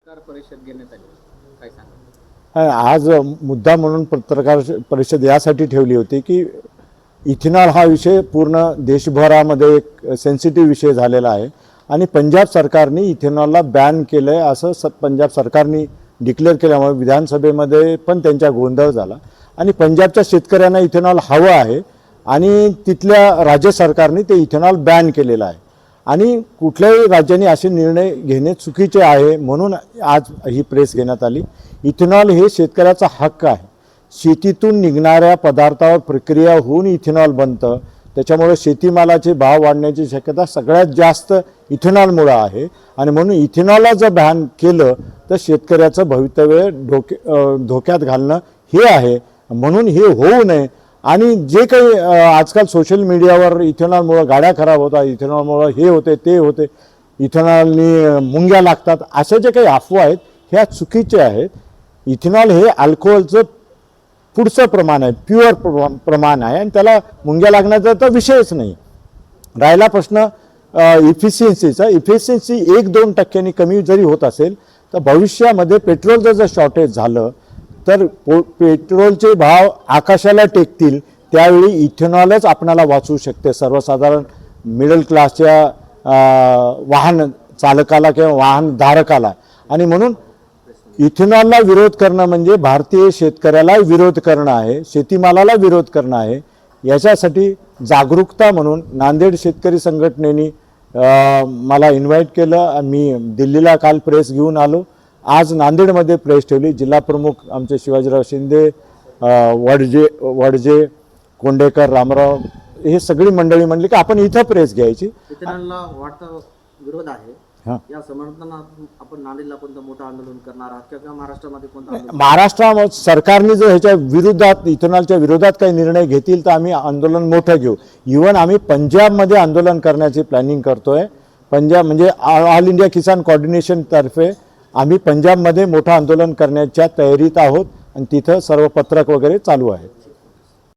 पत्रकार परिषद घेण्यात आली, काय सांगा? आज मुद्दा म्हणून पत्रकार परिषद यासाठी ठेवली होती की इथेनॉल हा विषय पूर्ण देशभरामध्ये एक सेन्सिटिव्ह विषय झालेला आहे आणि पंजाब सरकारने इथेनॉलला बॅन केलं आहे असं पंजाब सरकारने डिक्लेअर केल्यामुळे विधानसभेमध्ये पण त्यांचा गोंधळ झाला आणि पंजाबच्या शेतकऱ्यांना इथेनॉल हवं आहे आणि तिथल्या राज्य सरकारने ते इथेनॉल बॅन केलेलं आहे आणि कुठल्याही राज्याने असे निर्णय घेणे चुकीचे आहे म्हणून आज ही प्रेस घेण्यात आली। इथेनॉल हे शेतकऱ्याचा हक्क आहे। शेतीतून निघणाऱ्या पदार्थावर प्रक्रिया होऊन इथेनॉल बनतं, त्याच्यामुळे शेतीमालाचे भाव वाढण्याची शक्यता सगळ्यात जास्त इथेनॉलमुळे आहे आणि म्हणून इथेनॉलला जर बॅन केलं तर शेतकऱ्याचं भवितव्य धोक्यात घालणं हे आहे। म्हणून हे होऊ नये आणि जे काही आजकाल सोशल मीडियावर इथेनॉलमुळे गाड्या खराब होतात, इथेनॉलमुळे हे होते ते होते, इथेनॉलनी मुंग्या लागतात, अशा जे काही अफवा आहेत ह्या चुकीच्या आहेत। इथेनॉल हे अल्कोहोलचं पुढचं प्रमाण आहे, प्युअर प्रमाण आहे आणि त्याला मुंग्या लागण्याचा तर विषयच नाही। राहिला प्रश्न इफिशियन्सीचा, इफिशियन्सी 1-2% कमी जरी होत असेल तर भविष्यामध्ये पेट्रोलचं जर शॉर्टेज झालं तर पेट्रोलचे भाव आकाशाला टेकतील, त्यावेळी इथेनॉलच आपणाला वाचवू शकते सर्वसाधारण मिडल क्लासच्या वाहन चालकाला किंवा वाहन धारकाला। आणि म्हणून इथेनॉलला विरोध करणं म्हणजे भारतीय शेतकऱ्याला विरोध करणं आहे, शेतीमालाला विरोध करणं आहे। याच्यासाठी जागरूकता म्हणून नांदेड शेतकरी संघटनेने मला इन्व्हाइट केलं। मी दिल्लीला काल प्रेस घेऊन आलो, आज नांदेडमध्ये प्रेस ठेवली। जिल्हा प्रमुख आमचे शिवाजीराव शिंदे, वडजे, कोंडेकर, रामराव हे सगळी मंडळी म्हणली की आपण इथं प्रेस घ्यायची। इथेनॉलला वाढता विरोध आहे, या समर्थनात आपण नांदेडला कोणतं मोठं आंदोलन करणार आहात किंवा महाराष्ट्रामध्ये कोणतं आंदोलन? महाराष्ट्रात सरकारने जर ह्याच्या विरोधात इथेनॉलच्या विरोधात काही निर्णय घेतील तर आम्ही आंदोलन मोठं घेऊ। इव्हन आम्ही पंजाबमध्ये आंदोलन करण्याची प्लॅनिंग करतोय। पंजाब म्हणजे ऑल इंडिया किसान कोऑर्डिनेशन तर्फे आम्ही पंजाबमध्ये मोठं आंदोलन करण्याच्या तयारीत आहोत आणि तिथं सर्व पत्रक वगैरे चालू आहे।